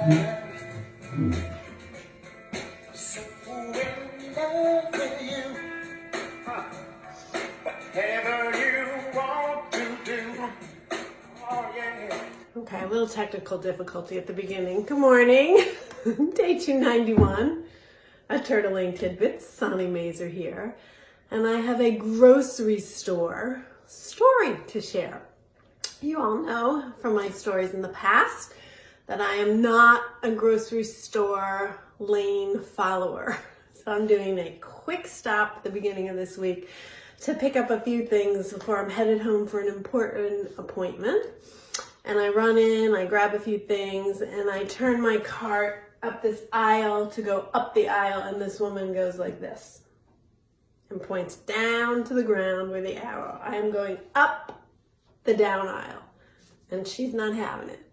So in love with you, whatever you want to do. Oh yeah. Okay, a little technical difficulty at the beginning. Good morning. Day 291 at Turtle Lane Tidbits. Sonny Mazer here. And I have a grocery store story to share. You all know from my stories in the past that I am not a grocery store lane follower. So I'm doing a quick stop at the beginning of this week to pick up a few things before I'm headed home for an important appointment. And I run in, I grab a few things, and I turn my cart up this aisle to go up the aisle, and this woman goes like this and points down to the ground with the arrow. I am going up the down aisle, and she's not having it.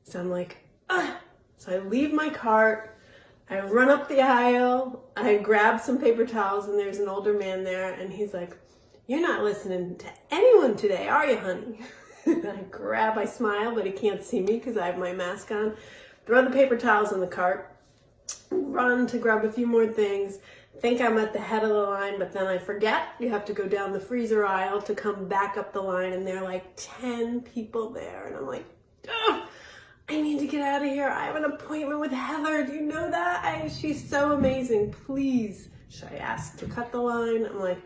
So I'm like, ugh. So I leave my cart, I run up the aisle, I grab some paper towels, and there's an older man there, and he's like, "You're not listening to anyone today, are you, honey?" I smile, but he can't see me because I have my mask on. Throw the paper towels in the cart, run to grab a few more things, think I'm at the head of the line, but then I forget. You have to go down the freezer aisle to come back up the line, and there are like 10 people there, and I'm like, ugh, I need to get out of here. I have an appointment with Heather. Do you know that? She's so amazing. Please. Should I ask to cut the line? I'm like,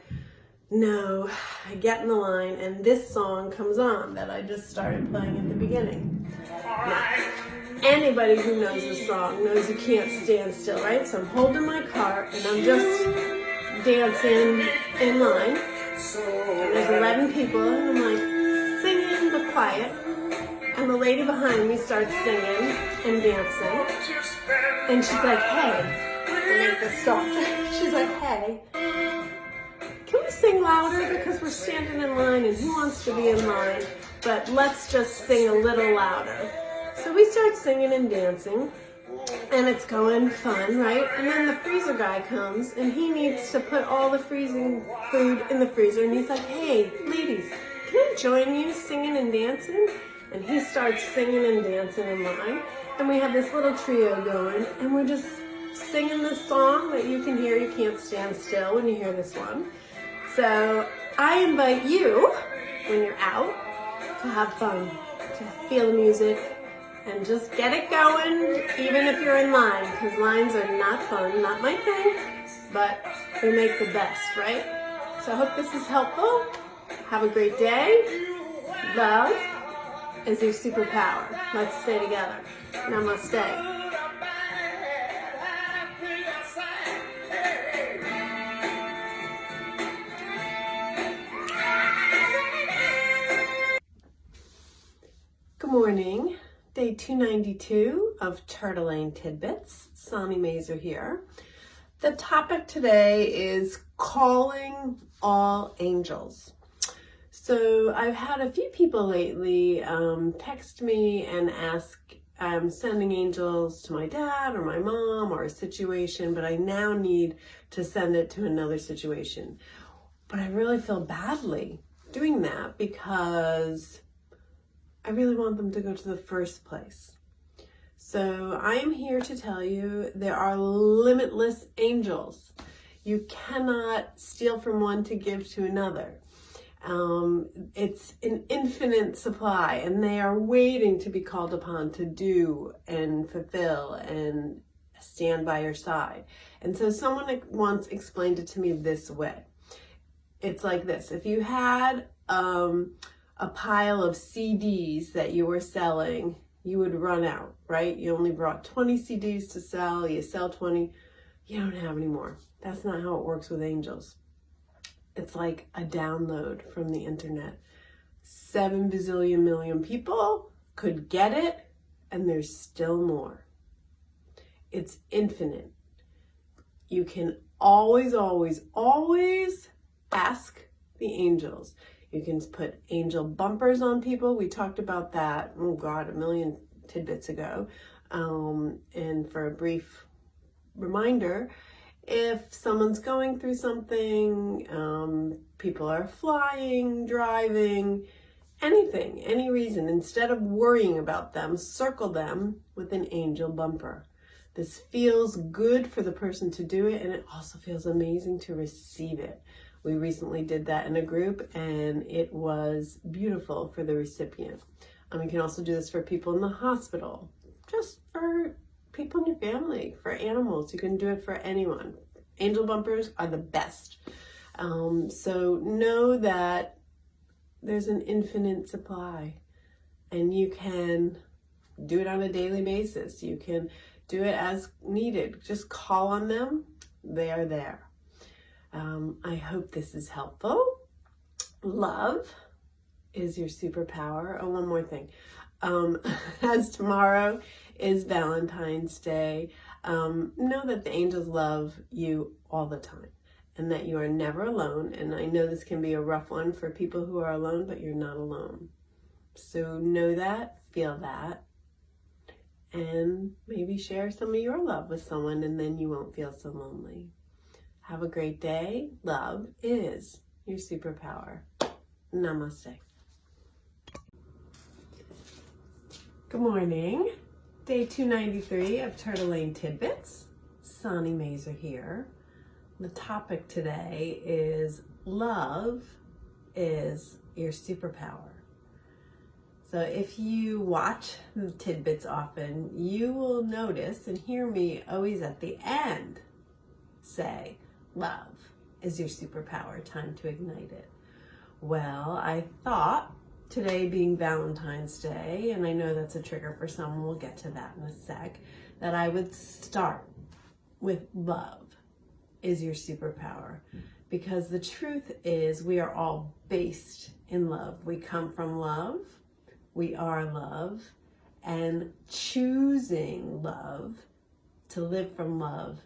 no. I get in the line, and this song comes on that I just started playing at the beginning. Now, anybody who knows the song knows you can't stand still, right? So I'm holding my cart, and I'm just dancing in line. And there's 11 people, and I'm like singing but quiet. And the lady behind me starts singing and dancing. And she's like, hey, I make this song. She's like, hey, can we sing louder? Because we're standing in line and who wants to be in line? But let's just sing a little louder. So we start singing and dancing. And it's going fun, right? And then the freezer guy comes and he needs to put all the freezing food in the freezer. And he's like, hey, ladies, can I join you singing and dancing? And he starts singing and dancing in line. And we have this little trio going. And we're just singing this song that you can hear. You can't stand still when you hear this one. So I invite you, when you're out, to have fun, to feel the music, and just get it going, even if you're in line. Because lines are not fun, not my thing, but they make the best, right? So I hope this is helpful. Have a great day. Love is your superpower. Let's stay together. Namaste. Good morning. Day 292 of Turtle Lane Tidbits. Sonny Mazer here. The topic today is calling all angels. So I've had a few people lately text me and ask, I'm sending angels to my dad or my mom or a situation, but I now need to send it to another situation. But I really feel badly doing that because I really want them to go to the first place. So I am here to tell you there are limitless angels. You cannot steal from one to give to another. It's an infinite supply, and they are waiting to be called upon to do and fulfill and stand by your side. And so someone once explained it to me this way. It's like this. If you had a pile of CDs that you were selling, you would run out, right? You only brought 20 CDs to sell, you sell 20, you don't have any more. That's not how it works with angels. It's like a download from the internet. 7 bazillion million people could get it, and there's still more. It's infinite. You can always, always, always ask the angels. You can put angel bumpers on people. We talked about that, oh God, a million tidbits ago. And for a brief reminder, if someone's going through something, people are flying, driving, anything, any reason, instead of worrying about them, circle them with an angel bumper. This feels good for the person to do it, and it also feels amazing to receive it. We recently did that in a group, and it was beautiful for the recipient. You can also do this for people in the hospital, just for people in your family, for animals. You can do it for anyone. Angel bumpers are the best. So know that there's an infinite supply, and you can do it on a daily basis. You can do it as needed. Just call on them. They are there. I hope this is helpful. Love is your superpower. Oh, one more thing. As tomorrow is Valentine's Day, know that the angels love you all the time and that you are never alone. And I know this can be a rough one for people who are alone, but you're not alone. So know that, feel that, and maybe share some of your love with someone, and then you won't feel so lonely. Have a great day. Love is your superpower. Namaste. Good morning. Day 293 of Turtle Lane Tidbits. Sonny Mazer here. The topic today is love is your superpower. So if you watch the Tidbits often, you will notice and hear me always at the end say, love is your superpower, time to ignite it. Well, I thought today being Valentine's Day, and I know that's a trigger for some, we'll get to that in a sec, that I would start with love is your superpower. Because the truth is we are all based in love. We come from love. We are love, and choosing love, to live from love,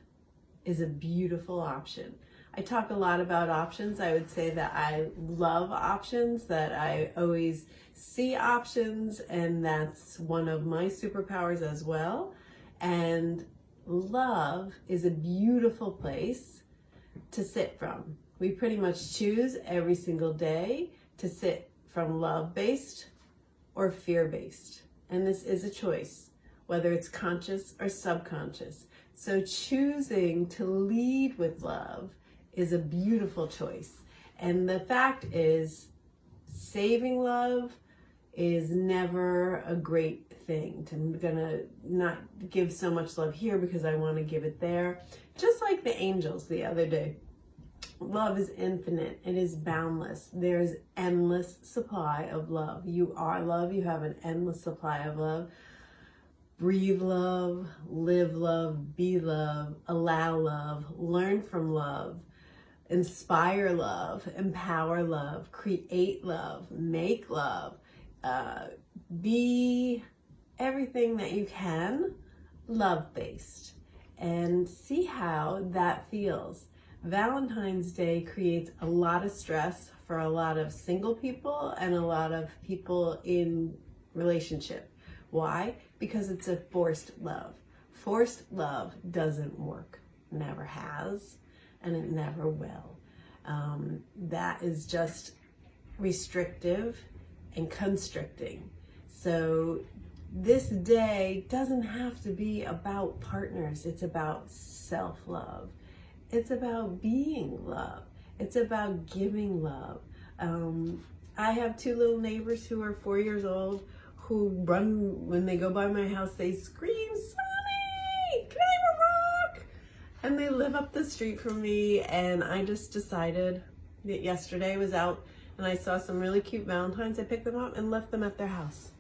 is a beautiful option. I talk a lot about options. I would say that I love options, that I always see options, and that's one of my superpowers as well. And love is a beautiful place to sit from. We pretty much choose every single day to sit from love-based or fear-based. And this is a choice, whether it's conscious or subconscious. So choosing to lead with love is a beautiful choice. And the fact is, saving love is never a great thing. I'm gonna not give so much love here because I want to give it there. Just like the angels the other day. Love is infinite. It is boundless. There's endless supply of love. You are love. You have an endless supply of love. Breathe love, live love, be love, allow love, learn from love, inspire love, empower love, create love, make love, be everything that you can love-based, and see how that feels. Valentine's Day creates a lot of stress for a lot of single people and a lot of people in relationship. Why? Because it's a forced love. Forced love doesn't work, never has, and it never will. That is just restrictive and constricting. So this day doesn't have to be about partners. It's about self-love. It's about being love. It's about giving love. I have two little neighbors who are 4 years old who run, when they go by my house, they scream, "Sonny, can I have a rock?" And they live up the street from me, and I just decided that yesterday I was out and I saw some really cute valentines. I picked them up and left them at their house.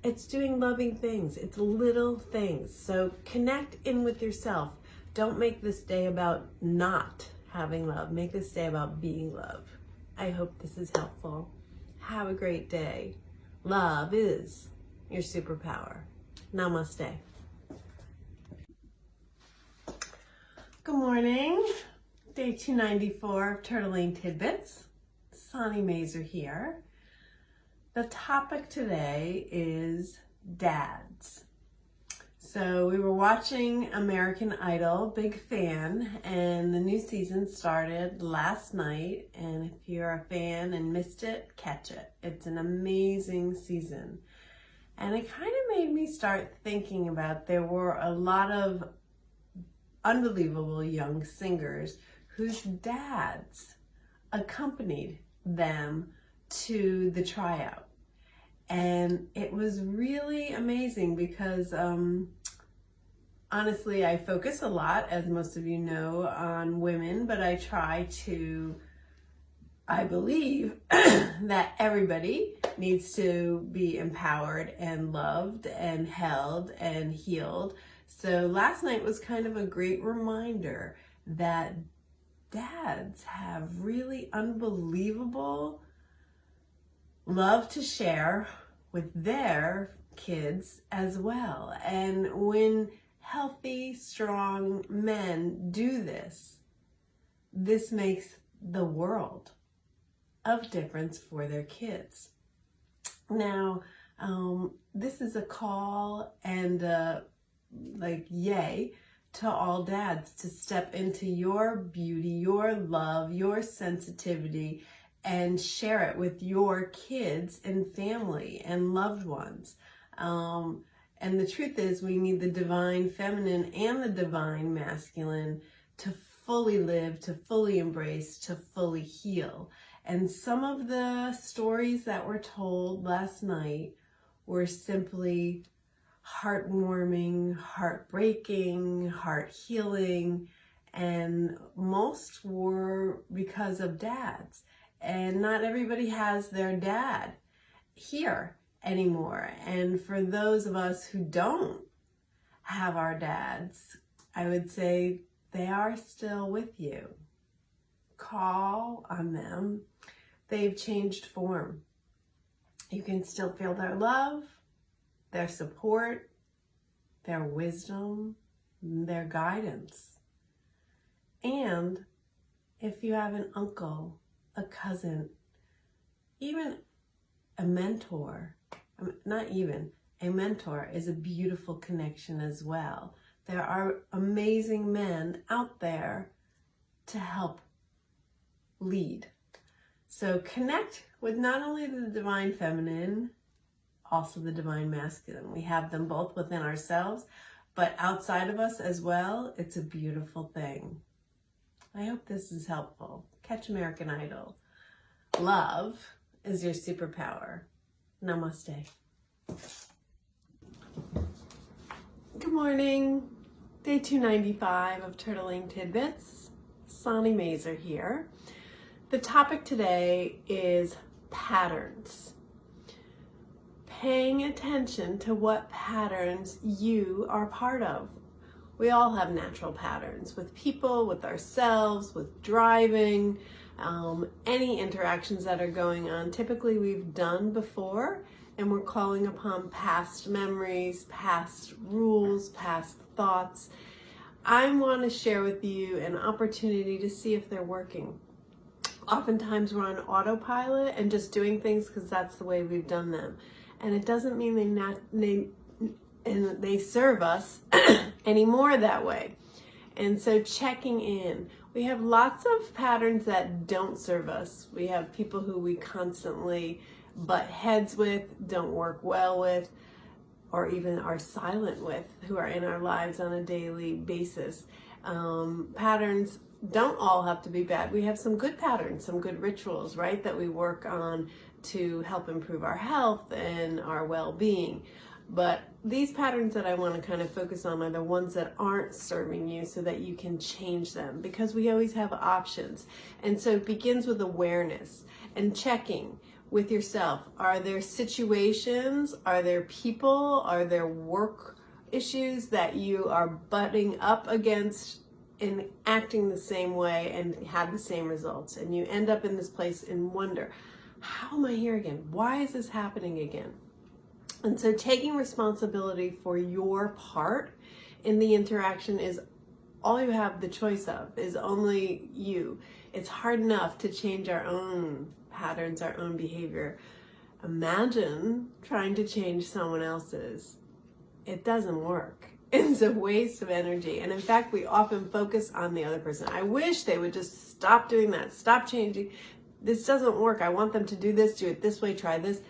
It's doing loving things. It's little things. So connect in with yourself. Don't make this day about not having love. Make this day about being love. I hope this is helpful. Have a great day. Love is your superpower. Namaste. Good morning. Day 294 of Turtle Lane Tidbits. Sonny Mazer here. The topic today is dads. So we were watching American Idol, big fan, and the new season started last night. And if you're a fan and missed it, catch it. It's an amazing season. And it kind of made me start thinking about there were a lot of unbelievable young singers whose dads accompanied them to the tryout. And it was really amazing because honestly, I focus a lot, as most of you know, on women, but I believe that everybody needs to be empowered and loved and held and healed. So last night was kind of a great reminder that dads have really unbelievable love to share with their kids as well. And when healthy, strong men do this, this makes the world of difference for their kids. Now, this is a call and yay to all dads to step into your beauty, your love, your sensitivity, and share it with your kids and family and loved ones. And the truth is, we need the divine feminine and the divine masculine to fully live, to fully embrace, to fully heal. And some of the stories that were told last night were simply heartwarming, heartbreaking, heart healing, and most were because of dads. And not everybody has their dad here anymore. And for those of us who don't have our dads, I would say they are still with you. Call on them. They've changed form. You can still feel their love, their support, their wisdom, their guidance. And if you have an uncle, a cousin, even a mentor, a mentor is a beautiful connection as well. There are amazing men out there to help lead. So connect with not only the divine feminine, also the divine masculine. We have them both within ourselves, but outside of us as well. It's a beautiful thing. I hope this is helpful. Catch American Idol. Love is your superpower. Namaste. Good morning. Day 295 of Turtling Tidbits. Sonny Mazer here. The topic today is patterns. Paying attention to what patterns you are part of. We all have natural patterns with people, with ourselves, with driving, any interactions that are going on. Typically we've done before, and we're calling upon past memories, past rules, past thoughts. I want to share with you an opportunity to see if they're working. Oftentimes we're on autopilot and just doing things because that's the way we've done them. And it doesn't mean they serve us anymore that way. And so checking in. We have lots of patterns that don't serve us. We have people who we constantly butt heads with, don't work well with, or even are silent with, who are in our lives on a daily basis. Patterns don't all have to be bad. We have some good patterns, some good rituals, right, that we work on to help improve our health and our well-being. But these patterns that I want to kind of focus on are the ones that aren't serving you so that you can change them, because we always have options. And so it begins with awareness and checking with yourself. Are there situations, are there people, are there work issues that you are butting up against and acting the same way and have the same results? And you end up in this place and wonder, how am I here again? Why is this happening again? And so taking responsibility for your part in the interaction is all you have the choice of, is only you. It's hard enough to change our own patterns, our own behavior. Imagine trying to change someone else's. It doesn't work. is a waste of energy. And in fact, we often focus on the other person. I wish they would just stop doing that, stop changing. This doesn't work. I want them to do this, do it this way, try this.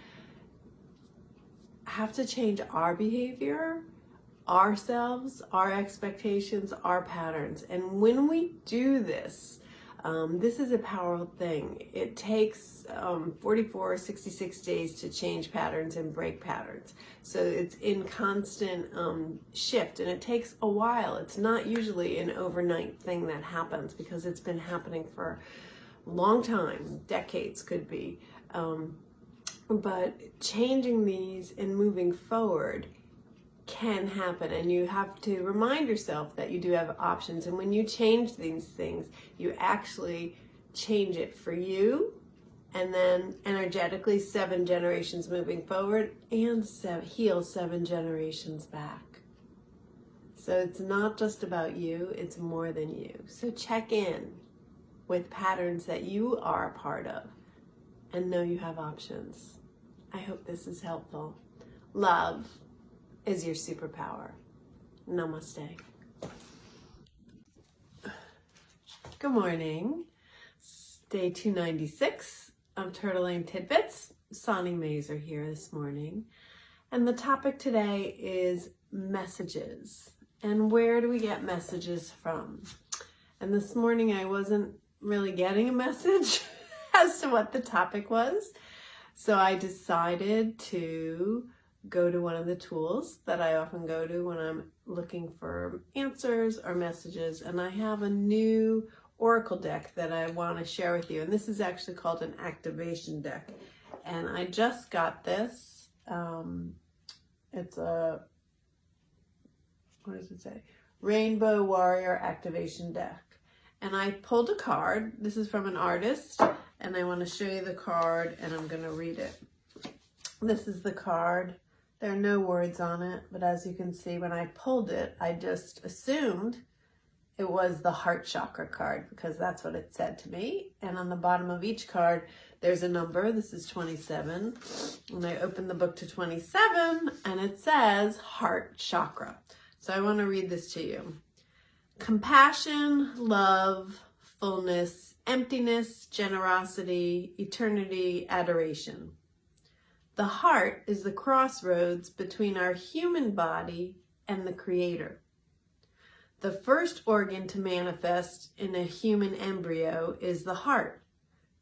Have to change our behavior, ourselves, our expectations, our patterns. And when we do this, this is a powerful thing. It takes 44, 66 days to change patterns and break patterns. So it's in constant shift, and it takes a while. It's not usually an overnight thing that happens because it's been happening for a long time, decades could be. But changing these and moving forward can happen, and you have to remind yourself that you do have options. And when you change these things, you actually change it for you, and then energetically 7 generations moving forward, and heal 7 generations back. So it's not just about you, it's more than you. So check in with patterns that you are a part of and know you have options. I hope this is helpful. Love is your superpower. Namaste. Good morning. It's day 296 of Turtle Lane Tidbits. Sonny Mazer here this morning. And the topic today is messages. And where do we get messages from? And this morning I wasn't really getting a message as to what the topic was. So I decided to go to one of the tools that I often go to when I'm looking for answers or messages. And I have a new oracle deck that I want to share with you. And this is actually called an activation deck. And I just got this. It's a, what does it say? Rainbow Warrior Activation Deck. And I pulled a card. This is from an artist. And I want to show you the card, and I'm going to read it. This is the card. There are no words on it, but as you can see, when I pulled it, I just assumed it was the heart chakra card because that's what it said to me. And on the bottom of each card, there's a number. This is 27. And I opened the book to 27, and it says heart chakra. So I want to read this to you. Compassion, love, fullness, emptiness, generosity, eternity, adoration. The heart is the crossroads between our human body and the Creator. The first organ to manifest in a human embryo is the heart,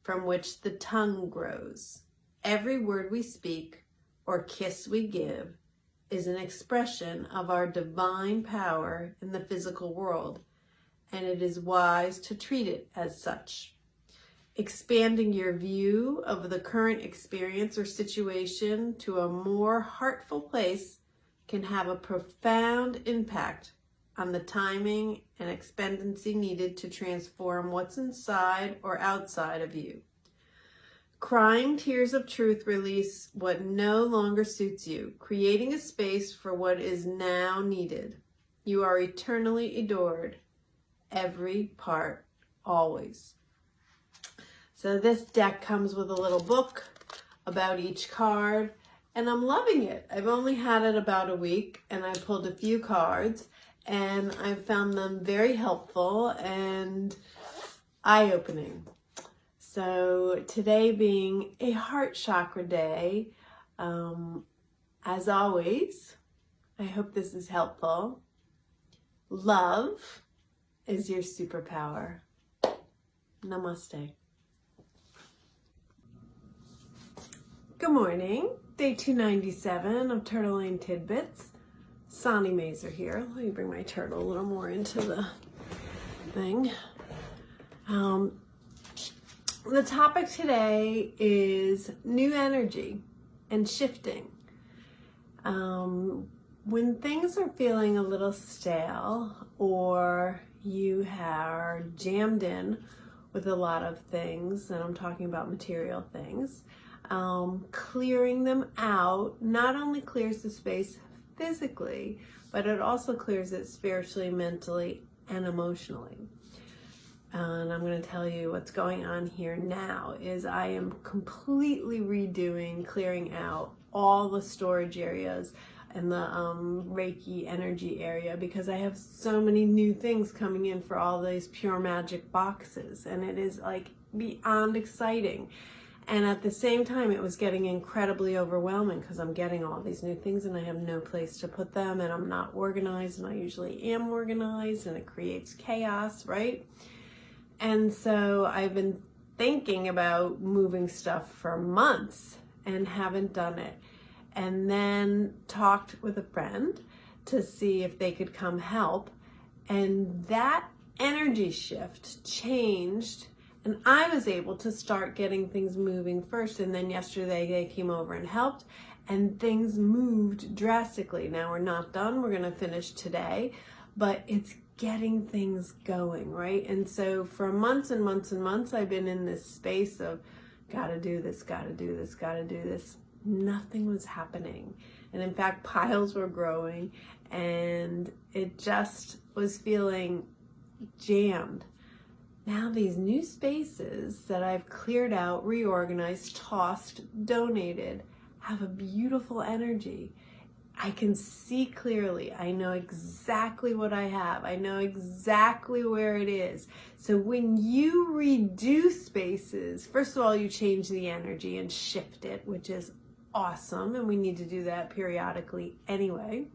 from which the tongue grows. Every word we speak or kiss we give is an expression of our divine power in the physical world, and it is wise to treat it as such. Expanding your view of the current experience or situation to a more heartful place can have a profound impact on the timing and expectancy needed to transform what's inside or outside of you. Crying tears of truth release what no longer suits you, creating a space for what is now needed. You are eternally adored, every part, always. So this deck comes with a little book about each card, and I'm loving it. I've only had it about a week, and I pulled a few cards, and I found them very helpful and eye-opening. So today being a heart chakra day, as always, I hope this is helpful. Love is your superpower. Namaste. Good morning. Day 297 of Turtle Lane Tidbits. Sonny Mazer here. Let me bring my turtle a little more into the thing. The topic today is new energy and shifting. When things are feeling a little stale or you are jammed in with a lot of things, and I'm talking about material things, clearing them out not only clears the space physically, but it also clears it spiritually, mentally, and emotionally. And I'm going to tell you what's going on here now is I am completely redoing, clearing out all the storage areas. in the Reiki energy area, because I have so many new things coming in for all these pure magic boxes, and it is like beyond exciting. And at the same time, it was getting incredibly overwhelming because I'm getting all these new things and I have no place to put them, and I'm not organized, and I usually am organized, and it creates chaos, right? And so I've been thinking about moving stuff for months and haven't done it. And then talked with a friend to see if they could come help. And that energy shift changed, and I was able to start getting things moving first. And then yesterday they came over and helped, and things moved drastically. Now we're not done. We're going to finish today, but it's getting things going, right? And so for months and months and months, I've been in this space of gotta do this, gotta do this, gotta do this. Nothing was happening. And in fact, piles were growing, and it just was feeling jammed. Now these new spaces that I've cleared out, reorganized, tossed, donated, have a beautiful energy. I can see clearly. I know exactly what I have. I know exactly where it is. So when you redo spaces, first of all, you change the energy and shift it, which is awesome. And we need to do that periodically anyway.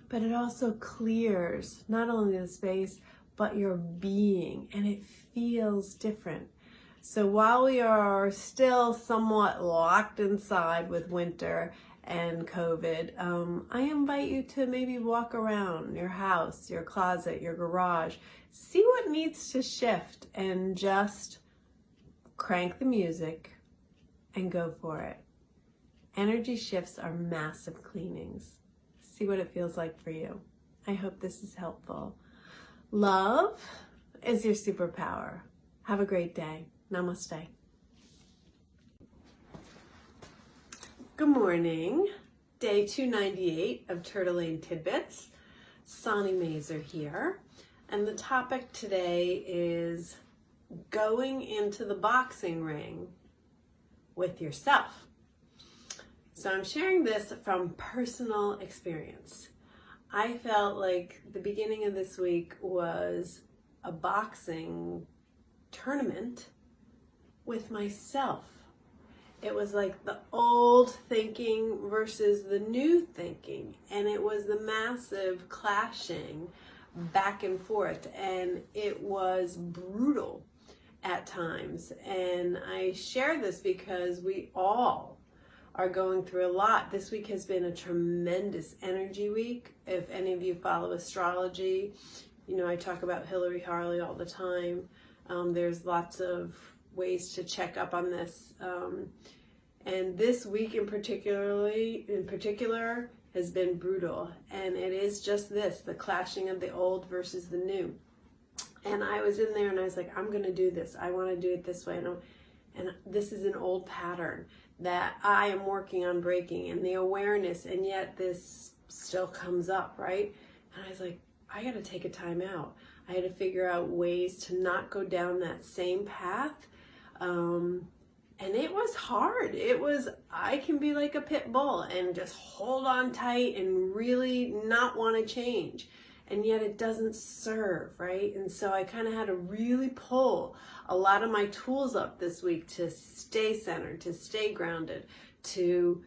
But it also clears not only the space, but your being, and it feels different. So while we are still somewhat locked inside with winter and COVID, I invite you to maybe walk around your house, your closet, your garage, see what needs to shift, and just crank the music and go for it. Energy shifts are massive cleanings. See what it feels like for you. I hope this is helpful. Love is your superpower. Have a great day. Namaste. Good morning. Day 298 of Turtle Lane Tidbits. Sonny Mazer here. And the topic today is going into the boxing ring with yourself. So I'm sharing this from personal experience. I felt like the beginning of this week was a boxing tournament with myself. It was like the old thinking versus the new thinking, and it was the massive clashing back and forth, and it was brutal at times. And I share this because we all are going through a lot. This week has been a tremendous energy week. If any of you follow astrology, you know I talk about Hillary Harley all the time. There's lots of ways to check up on this. And this week in particular has been brutal. And it is just this, the clashing of the old versus the new. And I was in there and I was like, I'm going to do this. I want to do it this way. And this is an old pattern that I am working on breaking, and the awareness, and yet this still comes up, right? And I was like, I got to take a time out. I had to figure out ways to not go down that same path. And it was hard. I can be like a pit bull and just hold on tight and really not want to change. And yet it doesn't serve, right? And so I kind of had to really pull a lot of my tools up this week to stay centered, to stay grounded, to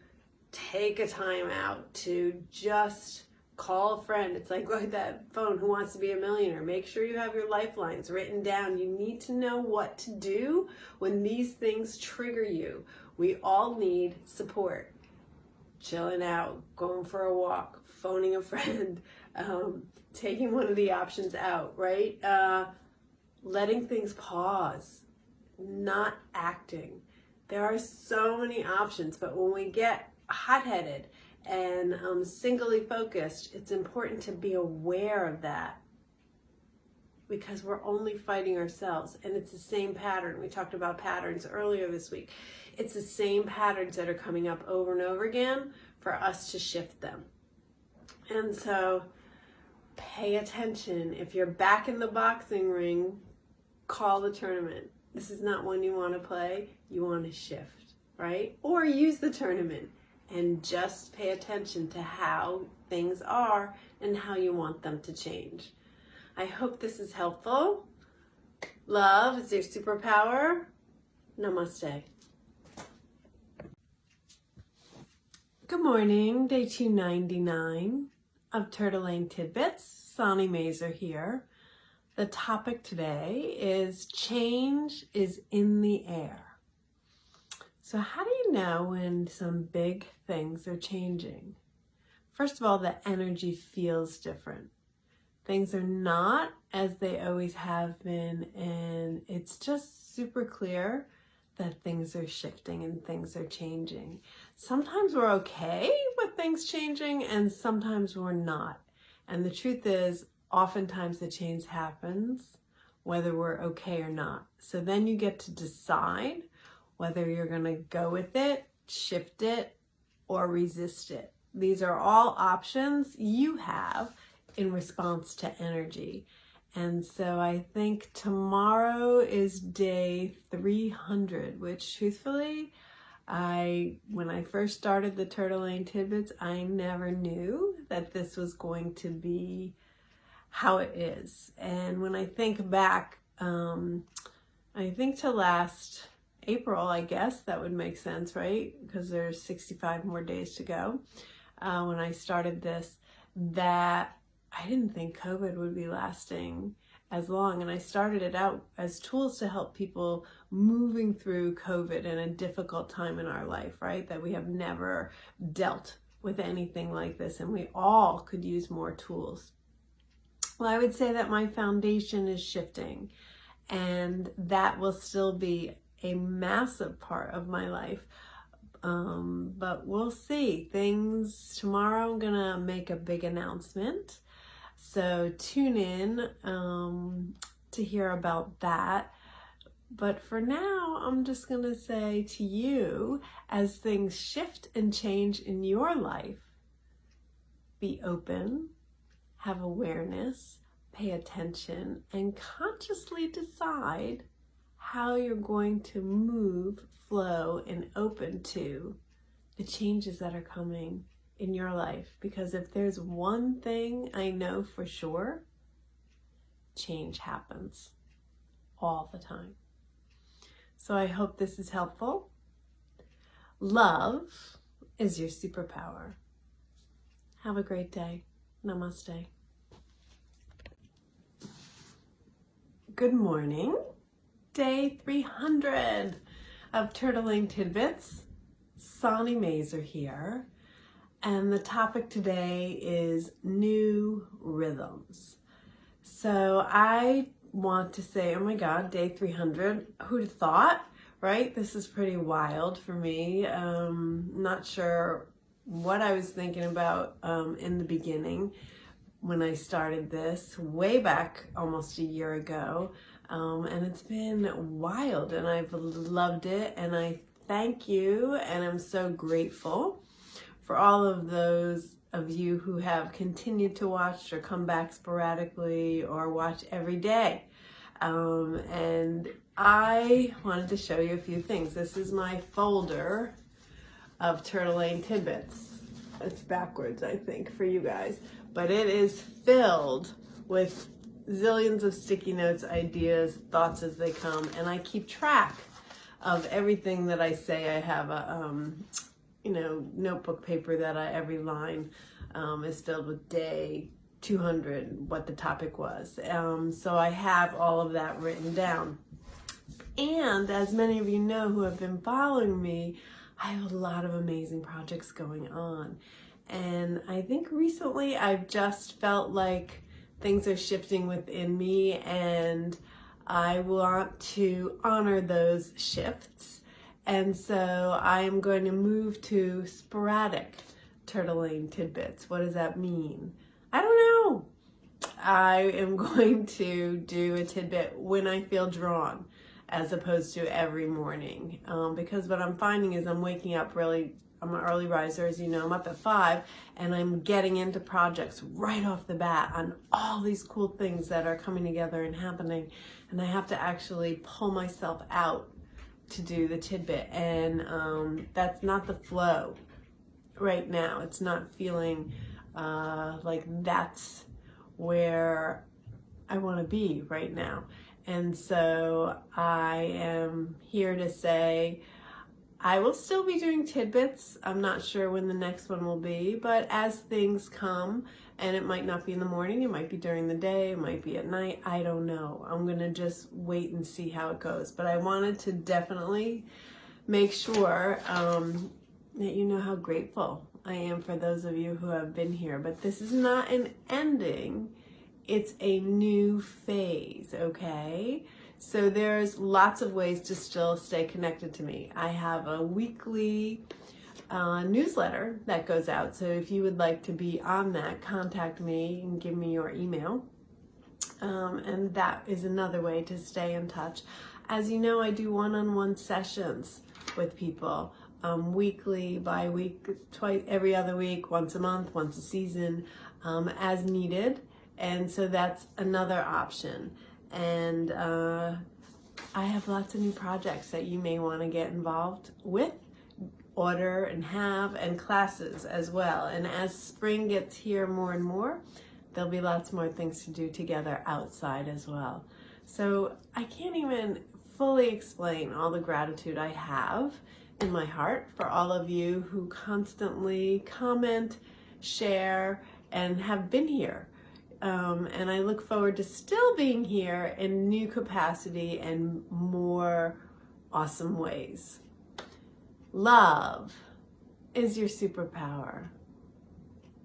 take a time out, to just call a friend. It's like that phone, Who Wants to Be a Millionaire? Make sure you have your lifelines written down. You need to know what to do when these things trigger you. We all need support. Chilling out, going for a walk, phoning a friend, taking one of the options out, right? Letting things pause, not acting. There are so many options, but when we get hot-headed and singly focused, it's important to be aware of that, because we're only fighting ourselves. And it's the same pattern. We talked about patterns earlier this week. It's the same patterns that are coming up over and over again for us to shift them. And so pay attention. If you're back in the boxing ring, call the tournament. This is not one you want to play. You want to shift, right? Or use the tournament and just pay attention to how things are and how you want them to change. I hope this is helpful. Love is your superpower. Namaste. Good morning, day 299 of Turtle Lane Tidbits. Sonny Mazer here. The topic today is change is in the air. So how do you know when some big things are changing? First of all, the energy feels different. Things are not as they always have been, and it's just super clear that things are shifting and things are changing. Sometimes we're okay with things changing and sometimes we're not. And the truth is, oftentimes the change happens whether we're okay or not. So then you get to decide whether you're going to go with it, shift it, or resist it. These are all options you have in response to energy. And so I think tomorrow is day 300, which truthfully, when I first started the Turtle Lane Tidbits, I never knew that this was going to be how it is. And when I think back, I think to last April, I guess that would make sense, right? Because there's 65 more days to go. When I started this, that I didn't think COVID would be lasting as long. And I started it out as tools to help people moving through COVID in a difficult time in our life, right? That we have never dealt with anything like this, and we all could use more tools. Well, I would say that my foundation is shifting, and that will still be a massive part of my life. But we'll see. Tomorrow I'm gonna make a big announcement. So tune in to hear about that. But for now, I'm just going to say to you, as things shift and change in your life, be open, have awareness, pay attention, and consciously decide how you're going to move, flow, and open to the changes that are coming in your life. Because if there's one thing I know for sure, change happens all the time. So I hope this is helpful. Love is your superpower. Have a great day. Namaste. Good morning. Day 300 of Turtle Lane Tidbits. Sonny Mazer here. And the topic today is new rhythms. So I want to say, oh my God, day 300. Who'd have thought, right? This is pretty wild for me. Not sure what I was thinking about in the beginning when I started this way back almost a year ago. And it's been wild, and I've loved it, and I thank you, and I'm so grateful for all of those of you who have continued to watch or come back sporadically or watch every day. And I wanted to show you a few things. This is my folder of Turtle Lane Tidbits. It's backwards, I think, for you guys. But it is filled with zillions of sticky notes, ideas, thoughts as they come. And I keep track of everything that I say. I have a notebook paper that every line is filled with day 200, what the topic was. So I have all of that written down. And as many of you know who have been following me, I have a lot of amazing projects going on. And I think recently I've just felt like things are shifting within me, and I want to honor those shifts. And so I am going to move to sporadic Turtle Lane Tidbits. What does that mean? I don't know. I am going to do a tidbit when I feel drawn, as opposed to every morning. Because what I'm finding is I'm waking up really, I'm an early riser, as you know, I'm up at 5, and I'm getting into projects right off the bat on all these cool things that are coming together and happening. And I have to actually pull myself out to do the tidbit. And that's not the flow. right now. It's not feeling like that's where I want to be right now. And so I am here to say I will still be doing tidbits. I'm not sure when the next one will be, but as things come, and it might not be in the morning, it might be during the day, it might be at night, I don't know. I'm gonna just wait and see how it goes. But I wanted to definitely make sure that you know how grateful I am for those of you who have been here. But this is not an ending, it's a new phase, okay? So there's lots of ways to still stay connected to me. I have a weekly newsletter that goes out. So if you would like to be on that, contact me and give me your email. And that is another way to stay in touch. As you know, I do one-on-one sessions with people, weekly, bi-week, twice, every other week, once a month, once a season, as needed. And so that's another option. And I have lots of new projects that you may want to get involved with, order and have, and classes as well. And as spring gets here more and more, there'll be lots more things to do together outside as well. So I can't even fully explain all the gratitude I have in my heart for all of you who constantly comment, share, and have been here. And I look forward to still being here in new capacity and more awesome ways. Love is your superpower.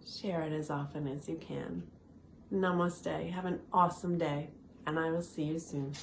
Share it as often as you can. Namaste. Have an awesome day, and I will see you soon.